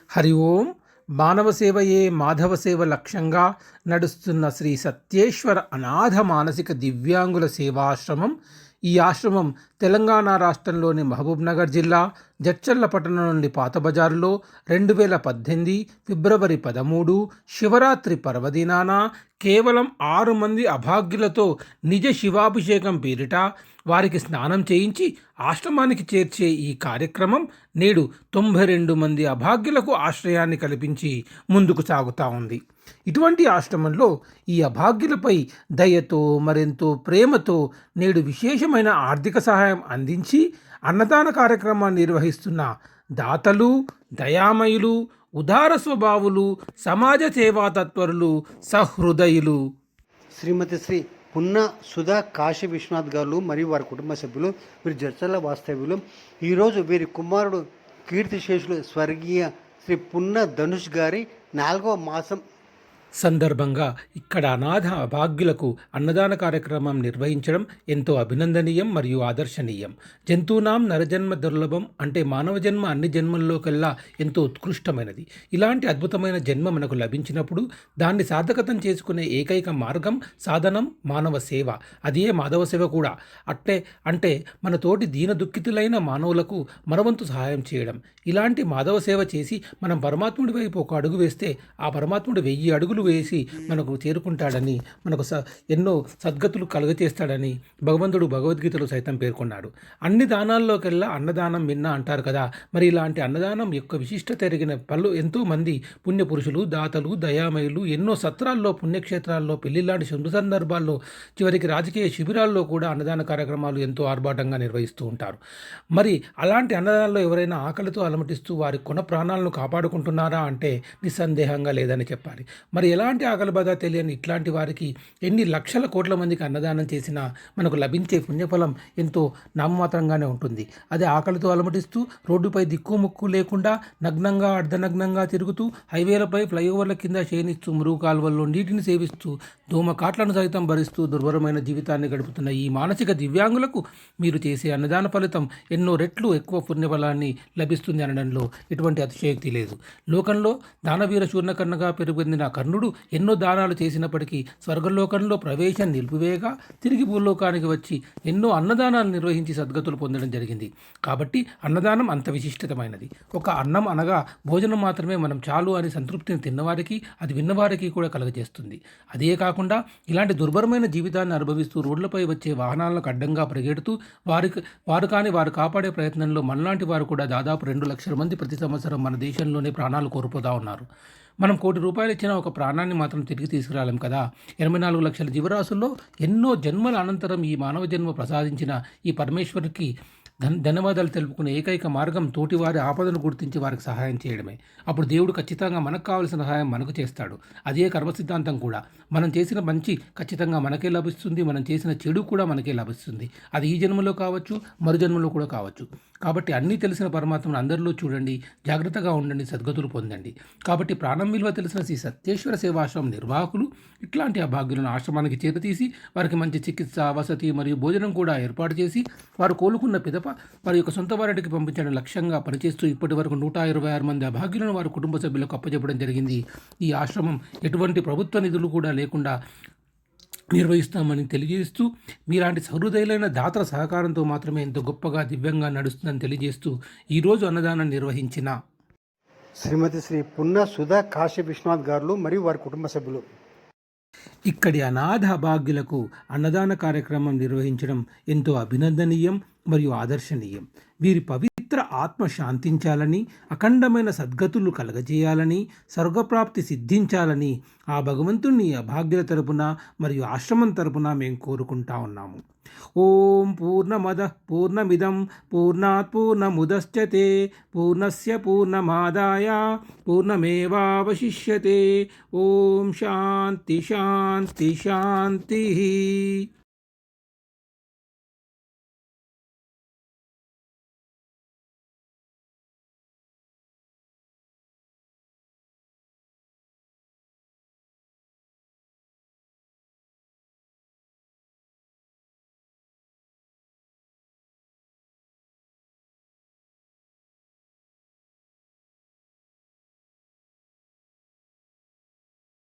హరి ఓం. మానవ సేవయే మాధవ సేవ లక్ష్యంగా నడుస్తున్న శ్రీ సత్యేశ్వర అనాథ మానసిక దివ్యాంగుల సేవాశ్రమం. ఈ ఆశ్రమం తెలంగాణ రాష్ట్రంలోని మహబూబ్నగర్ జిల్లా జడ్చర్ల పట్టణం నుండి పాతబజారులో 2018 ఫిబ్రవరి 13 శివరాత్రి పర్వదినాన కేవలం 6 మంది అభాగ్యులతో నిజ శివాభిషేకం పేరిట వారికి స్నానం చేయించి ఆశ్రమానికి చేర్చే ఈ కార్యక్రమం నేడు 92 మంది అభాగ్యులకు ఆశ్రయాన్ని కల్పించి ముందుకు సాగుతూ ఉంది. ఇటువంటి ఆశ్రమంలో ఈ అభాగ్యులపై దయతో మరెంతో ప్రేమతో నేడు విశేషమైన ఆర్థిక సహాయం అందించి అన్నదాన కార్యక్రమాన్ని నిర్వహిస్తున్న దాతలు, దయామయులు, ఉదార స్వభావులు, సమాజ సేవా తత్పరులు, సహృదయులు శ్రీమతి శ్రీ పున్న సుధా కాశీ విశ్వనాథ్ గారు మరియు వారి కుటుంబ సభ్యులు, వీరి జడ్చర్ల వాస్తవ్యులు. ఈరోజు వీరి కుమారుడు కీర్తిశేషులు స్వర్గీయ శ్రీ పున్న ధనుష్ గారి 4వ మాసం సందర్భంగా ఇక్కడ అనాథ అభాగ్యులకు అన్నదాన కార్యక్రమం నిర్వహించడం ఎంతో అభినందనీయం మరియు ఆదర్శనీయం. జంతువునాం నరజన్మ దుర్లభం అంటే మానవ జన్మ అన్ని జన్మల్లోకెల్లా ఎంతో ఉత్కృష్టమైనది. ఇలాంటి అద్భుతమైన జన్మ మనకు లభించినప్పుడు దాన్ని సార్థకతం చేసుకునే ఏకైక మార్గం సాధనం మానవ సేవ. అదే మాధవ సేవ కూడా. అంటే మన తోటి దీన దుఃఖితులైన మానవులకు మనవంతు సహాయం చేయడం. ఇలాంటి మాధవ సేవ చేసి మనం పరమాత్ముడి వైపు ఒక అడుగు వేస్తే ఆ పరమాత్ముడు 1000 అడుగులు వేసి మనకు చేరుకుంటాడని, మనకు ఎన్నో సద్గతులు కలుగచేస్తాడని భగవంతుడు భగవద్గీతలో సైతం పేర్కొన్నాడు. అన్ని దానాల్లోకెల్లా అన్నదానం మిన్న అంటారు కదా. మరి ఇలాంటి అన్నదానం యొక్క విశిష్టత ఎరిగిన ఎంతో మంది పుణ్యపురుషులు, దాతలు, దయామయులు ఎన్నో సత్రాల్లో, పుణ్యక్షేత్రాల్లో, పెళ్లిలాంటి శుభ సందర్భాల్లో, చివరికి రాజకీయ శిబిరాల్లో కూడా అన్నదాన కార్యక్రమాలు ఎంతో ఆర్భాటంగా నిర్వహిస్తూ ఉంటారు. మరి అలాంటి అన్నదానాల్లో ఎవరైనా ఆకలితో అలమటిస్తూ వారి కొన ప్రాణాలను కాపాడుకుంటున్నారా అంటే నిస్సందేహంగా లేదని చెప్పాలి. మరి ఎలాంటి ఆకలి బాధ తెలియని ఇట్లాంటి వారికి ఎన్ని లక్షల కోట్ల మందికి అన్నదానం చేసినా మనకు లభించే పుణ్యఫలం ఎంతో నామమాత్రంగానే ఉంటుంది. అదే ఆకలితో అలమటిస్తూ రోడ్డుపై దిక్కుముక్కు లేకుండా నగ్నంగా అర్ధనగ్నంగా తిరుగుతూ హైవేలపై ఫ్లైఓవర్ల కింద శయనిస్తూ మురుగు కాలువల్లో నీటిని సేవిస్తూ దోమ కాట్లను సైతం భరిస్తూ దుర్భరమైన జీవితాన్ని గడుపుతున్న ఈ మానసిక దివ్యాంగులకు మీరు చేసే అన్నదాన ఫలితం ఎన్నో రెట్లు ఎక్కువ పుణ్యఫలాన్ని లభిస్తుంది అనడంలో ఎటువంటి అతిశయోక్తి లేదు. లోకంలో దానవీర శూర్ణకర్ణగా పెరుగొందిన కర్ణుడు ఎన్నో దానాలు చేసినప్పటికీ స్వర్గలోకంలో ప్రవేశం నిలిపివేయగా తిరిగి భూలోకానికి వచ్చి ఎన్నో అన్నదానాలు నిర్వహించి సద్గతులు పొందడం జరిగింది. కాబట్టి అన్నదానం అంత విశిష్టమైనది. ఒక అన్నం అనగా భోజనం మాత్రమే మనం చాలు అని సంతృప్తిని తిన్నవారికి, అది విన్నవారికి కూడా కలుగజేస్తుంది. అదే కాకుండా ఇలాంటి దుర్భరమైన జీవితాన్ని అనుభవిస్తూ రోడ్లపై వచ్చే వాహనాలకు అడ్డంగా పరిగెడుతూ వారు కాపాడే ప్రయత్నంలో మనలాంటి వారు కూడా దాదాపు 2 లక్షల మంది ప్రతి సంవత్సరం మన దేశంలోనే ప్రాణాలు కోల్పోతూ ఉన్నారు. మనం ₹1,00,00,000 ఇచ్చిన ఒక ప్రాణాన్ని మాత్రం తిరిగి తీసుకురాలేం కదా. 84 లక్షల జీవరాశుల్లో ఎన్నో జన్మల అనంతరం ఈ మానవ జన్మ ప్రసాదించిన ఈ పరమేశ్వరుడికి ధన్యవాదాలు తెలుపుకునే ఏకైక మార్గం తోటివారి ఆపదను గుర్తించి వారికి సహాయం చేయడమే. అప్పుడు దేవుడు ఖచ్చితంగా మనకు కావలసిన సహాయం మనకు చేస్తాడు. అదే కర్మ సిద్ధాంతం కూడా. మనం చేసిన మంచి ఖచ్చితంగా మనకే లభిస్తుంది, మనం చేసిన చెడు కూడా మనకే లభిస్తుంది. అది ఈ జన్మలో కావచ్చు, మరు జన్మలో కూడా కావచ్చు. కాబట్టి అన్నీ తెలిసిన పరమాత్మను అందరిలో చూడండి, జాగ్రత్తగా ఉండండి, సద్గతులు పొందండి. కాబట్టి ప్రాణం విలువ తెలిసిన శ్రీ సత్యేశ్వర సేవాశ్రమం నిర్వాహకులు ఇట్లాంటి అభాగ్యులను ఆశ్రమానికి చేరతీసి వారికి మంచి చికిత్స, వసతి మరియు భోజనం కూడా ఏర్పాటు చేసి వారు కోలుకున్న పిదప వారి యొక్క సొంత వారికి పంపించడం లక్ష్యంగా పనిచేస్తూ ఇప్పటి వరకు 126 మంది అభాగ్యులను వారి కుటుంబ సభ్యులకు అప్పచెప్పడం జరిగింది. ఈ ఆశ్రమం ఎటువంటి ప్రభుత్వ నిధులు కూడా లేకుండా నిర్వహిస్తామని తెలియజేస్తూ, మీలాంటి సహృదయులైన దాతల సహకారంతో మాత్రమే ఎంతో గొప్పగా దివ్యంగా నడుస్తుందని తెలియజేస్తూ ఈరోజు అన్నదానం నిర్వహించిన శ్రీమతి శ్రీ పున్న సుధా కాశీ విశ్వనాథ్ గారు మరియు వారి కుటుంబ సభ్యులు. ఇక్కడి అనాథ అభాగ్యులకు అన్నదాన కార్యక్రమం నిర్వహించడం ఎంతో అభినందనీయం మరియు ఆదర్శనీయం. వీరి పవిత్ర ఆత్మ శాంతించాలని, అఖండమైన సద్గతులు కలగజేయాలని, స్వర్గప్రాప్తి సిద్ధించాలని ఆ భగవంతుణ్ణి అభాగ్యుల తరపున మరియు ఆశ్రమం తరపున మేము కోరుకుంటా ఉన్నాము. ఓం పూర్ణమద పూర్ణమిదం పూర్ణాత్ పూర్ణముదశ్యతే పూర్ణస్య పూర్ణమాదాయ పూర్ణమేవావశిష్యతే. ఓం శాంతి శాంతి శాంతి.